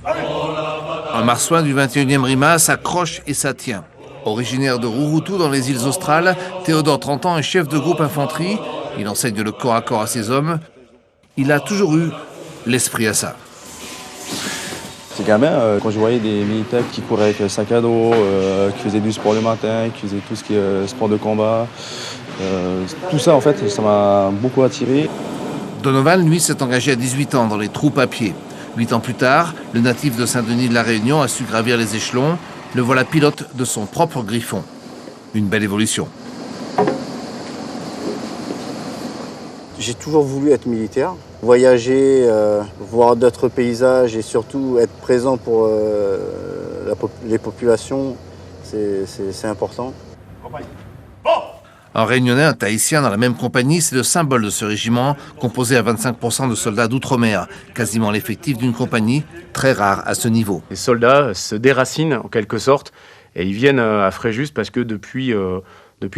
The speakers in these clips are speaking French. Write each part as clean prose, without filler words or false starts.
Un marsouin du 21e RIMA s'accroche et ça tient. Originaire de Rurutu dans les îles australes, Théodore, 30 ans, est chef de groupe infanterie. Il enseigne le corps à corps à ses hommes. Il a toujours eu l'esprit à ça. Ces gamins, quand je voyais des militaires qui couraient avec sac à dos, qui faisaient du sport le matin, qui faisaient tout ce qui est sport de combat, tout ça en fait, ça m'a beaucoup attiré. Donovan, lui, s'est engagé à 18 ans dans les troupes à pied. 8 ans plus tard, le natif de Saint-Denis de la Réunion a su gravir les échelons. Le voilà pilote de son propre Griffon. Une belle évolution. J'ai toujours voulu être militaire, voyager, voir d'autres paysages et surtout être présent pour les populations, c'est important. Un Réunionnais, un Tahitien dans la même compagnie, c'est le symbole de ce régiment, composé à 25% de soldats d'outre-mer, quasiment l'effectif d'une compagnie, très rare à ce niveau. Les soldats se déracinent en quelque sorte et ils viennent à Fréjus parce que depuis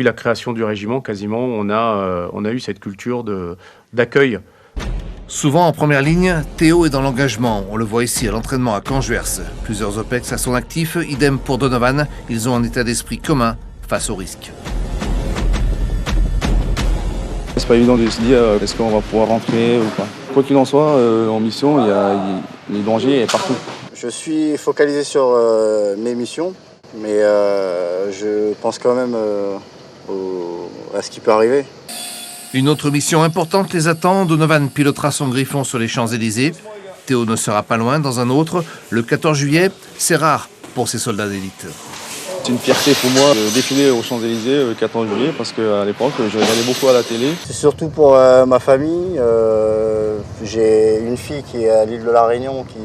la création du régiment, quasiment, on a eu cette culture d'accueil. Souvent en première ligne, Théo est dans l'engagement. On le voit ici à l'entraînement à Canjuers. Plusieurs OPEX à son actif, idem pour Donovan. Ils ont un état d'esprit commun face au risque. C'est pas évident de se dire est-ce qu'on va pouvoir rentrer ou pas. Quoi qu'il en soit, en mission, il y a les dangers partout. Je suis focalisé sur mes missions, mais je pense quand même à ce qui peut arriver. Une autre mission importante les attend. Donovan pilotera son Griffon sur les Champs-Élysées. Théo ne sera pas loin dans un autre. Le 14 juillet, c'est rare pour ces soldats d'élite. C'est une fierté pour moi de défiler aux Champs-Élysées le 14 juillet parce qu'à l'époque, je regardais beaucoup à la télé. C'est surtout pour ma famille. J'ai une fille qui est à l'île de la Réunion qui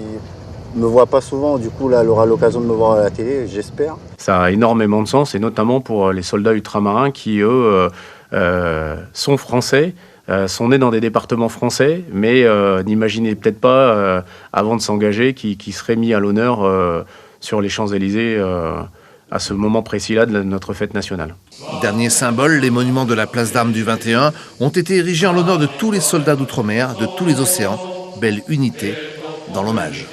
ne me voit pas souvent. Du coup, là, elle aura l'occasion de me voir à la télé, j'espère. Ça a énormément de sens et notamment pour les soldats ultramarins qui, eux, sont français, sont nés dans des départements français, mais n'imaginaient peut-être pas, avant de s'engager, qu'ils seraient mis à l'honneur sur les Champs-Élysées à ce moment précis-là de notre fête nationale. Dernier symbole, les monuments de la place d'Armes du 21 ont été érigés en l'honneur de tous les soldats d'outre-mer, de tous les océans. Belle unité dans l'hommage.